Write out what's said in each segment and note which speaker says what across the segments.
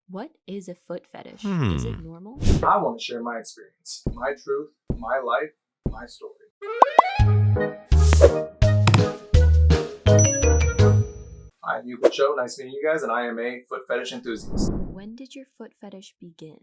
Speaker 1: What is a foot fetish? Is it normal?
Speaker 2: I want to share my experience, my truth, my life, my story. I'm Untitled Chapter. Nice meeting you guys, and I am a foot fetish enthusiast.
Speaker 1: When did your foot fetish begin?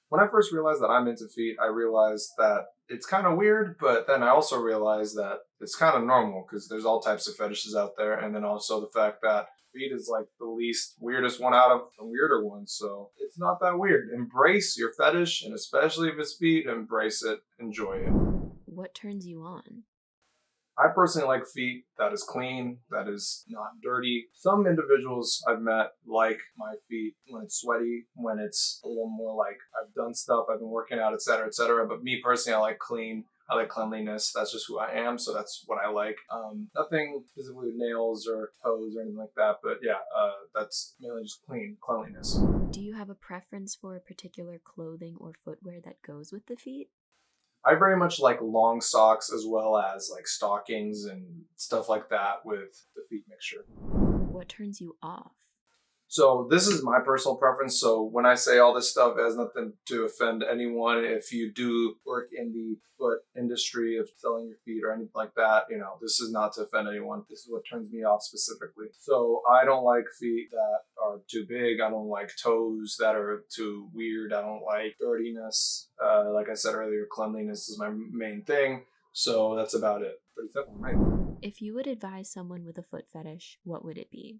Speaker 2: When I first realized that I'm into feet, I realized that it's kind of weird, but then I also realized that it's kind of normal because there's all types of fetishes out there, and then also the fact that feet is like the least weirdest one out of the weirder ones, so it's not that weird. Embrace your fetish, and especially if it's feet, embrace it, enjoy it.
Speaker 1: What turns you on?
Speaker 2: I personally like feet that is clean, that is not dirty. Some individuals I've met like my feet when it's sweaty, when it's a little more like I've done stuff, I've been working out, etc., etc. But me personally, I like clean. I like cleanliness. That's just who I am, so that's what I like. Nothing specifically with nails or toes or anything like that, but yeah, that's mainly just cleanliness.
Speaker 1: Do you have a preference for a particular clothing or footwear that goes with the feet?
Speaker 2: I very much like long socks as well as like stockings and stuff like that with the feet mixture.
Speaker 1: What turns you off?
Speaker 2: So this is my personal preference. So when I say all this stuff, it has nothing to offend anyone. If you do work in the foot industry of selling your feet or anything like that, this is not to offend anyone. This is what turns me off specifically. So I don't like feet that are too big. I don't like toes that are too weird. I don't like dirtiness. Like I said earlier, cleanliness is my main thing. So that's about it. Pretty simple, right?
Speaker 1: If you would advise someone with a foot fetish, what would it be?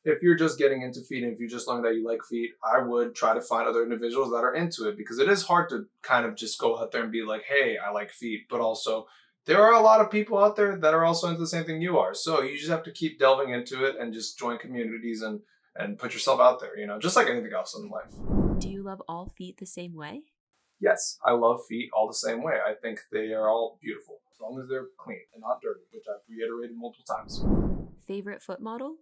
Speaker 2: If you're just getting into feet and if you just learned that you like feet, I would try to find other individuals that are into it, because it is hard to kind of just go out there and be like, hey, I like feet. But also, there are a lot of people out there that are also into the same thing you are. So you just have to keep delving into it and just join communities and put yourself out there, just like anything else in life.
Speaker 1: Do you love all feet the same way?
Speaker 2: Yes, I love feet all the same way. I think they are all beautiful, as long as they're clean and not dirty, which I've reiterated multiple times.
Speaker 1: Favorite foot model?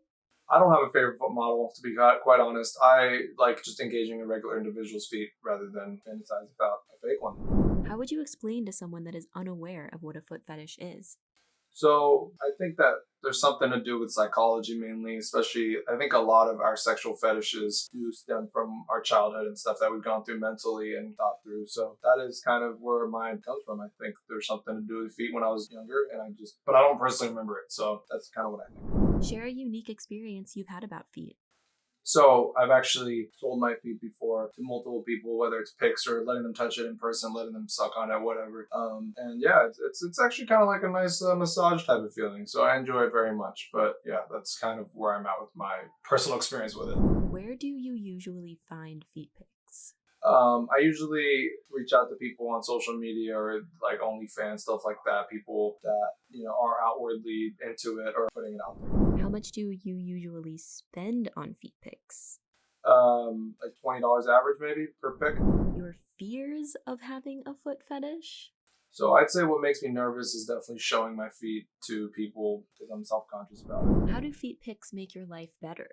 Speaker 2: I don't have a favorite foot model, to be quite honest. I like just engaging in regular individuals' feet rather than fantasize about a fake one.
Speaker 1: How would you explain to someone that is unaware of what a foot fetish is?
Speaker 2: So I think that there's something to do with psychology mainly, especially I think a lot of our sexual fetishes do stem from our childhood and stuff that we've gone through mentally and thought through. So that is kind of where mine comes from. I think there's something to do with feet when I was younger, but I don't personally remember it. So that's kind of what I think.
Speaker 1: Share a unique experience you've had about feet.
Speaker 2: So I've actually sold my feet before to multiple people, whether it's PICS or letting them touch it in person, letting them suck on it, whatever. And yeah, it's actually kind of like a nice massage type of feeling. So I enjoy it very much. But yeah, that's kind of where I'm at with my personal experience with it.
Speaker 1: Where do you usually find feet pics?
Speaker 2: I usually reach out to people on social media or like OnlyFans, stuff like that. People that, are outwardly into it or putting it out there.
Speaker 1: How much do you usually spend on feet pics?
Speaker 2: Like $20 average maybe per pic.
Speaker 1: Your fears of having a foot fetish?
Speaker 2: So I'd say what makes me nervous is definitely showing my feet to people because I'm self-conscious about it.
Speaker 1: How do feet pics make your life better?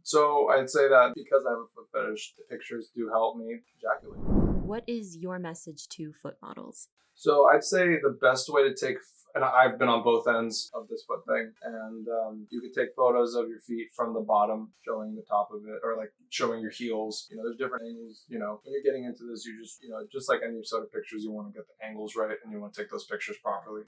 Speaker 2: So I'd say that because I have a foot fetish, the pictures do help me ejaculate.
Speaker 1: What is your message to foot models?
Speaker 2: So I'd say the best way to take, and I've been on both ends of this foot thing, and you could take photos of your feet from the bottom, showing the top of it, or like showing your heels. There's different angles. When you're getting into this, you just like any sort of pictures, you want to get the angles right, and you want to take those pictures properly.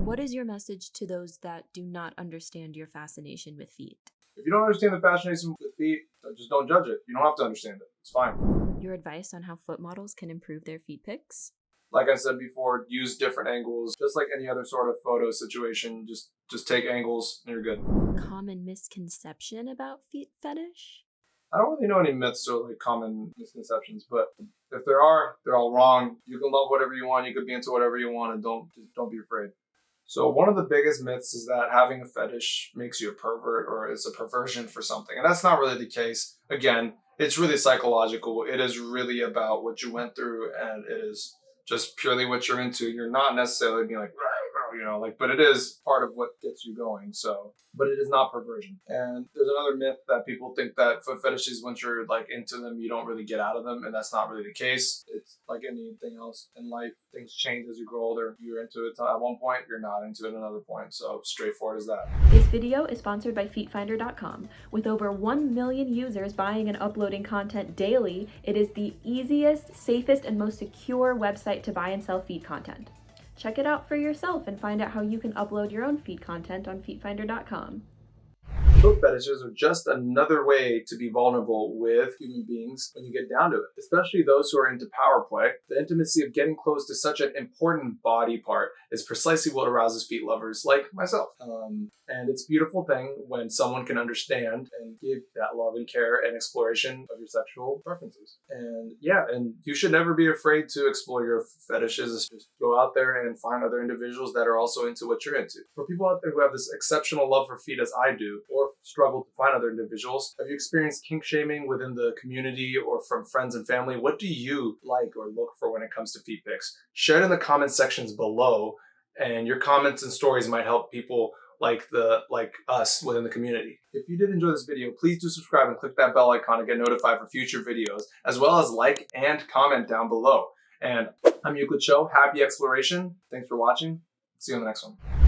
Speaker 1: What is your message to those that do not understand your fascination with feet?
Speaker 2: If you don't understand the fascination with feet, just don't judge it. You don't have to understand it. It's fine.
Speaker 1: Your advice on how foot models can improve their feet pics?
Speaker 2: Like I said before, use different angles. Just like any other sort of photo situation, just take angles and you're good.
Speaker 1: Common misconception about feet fetish?
Speaker 2: I don't really know any myths or like common misconceptions, but if there are, they're all wrong. You can love whatever you want. You could be into whatever you want, and don't be afraid. So one of the biggest myths is that having a fetish makes you a pervert or is a perversion for something. And that's not really the case. Again, it's really psychological. It is really about what you went through, and it is just purely what you're into. You're not necessarily being like, you know, like, but it is part of what gets you going. So, but it is not perversion. And there's another myth that people think that foot fetishes, once you're like into them, you don't really get out of them, and that's not really the case. It's like anything else in life, things change as you grow older. You're into it at one point, you're not into it at another point. So straightforward as that.
Speaker 1: This video is sponsored by FeetFinder.com. With over 1 million users buying and uploading content daily, it is the easiest, safest, and most secure website to buy and sell feet content. Check it out for yourself and find out how you can upload your own feet content on FeetFinder.com.
Speaker 2: Foot fetishes are just another way to be vulnerable with human beings when you get down to it, especially those who are into power play. The intimacy of getting close to such an important body part is precisely what arouses feet lovers like myself. And it's a beautiful thing when someone can understand and give that love and care and exploration of your sexual preferences. And yeah, and you should never be afraid to explore your fetishes. Just go out there and find other individuals that are also into what you're into. For people out there who have this exceptional love for feet as I do, or struggle to find other individuals, have you experienced kink shaming within the community or from friends and family? What do you like or look for when it comes to feet pics? Share it in the comment sections below, and your comments and stories might help people like us within the community. If you did enjoy this video, please do subscribe and click that bell icon to get notified for future videos, as well as like and comment down below. And I'm Euclid Cho. Happy exploration. Thanks for watching. See you on the next one.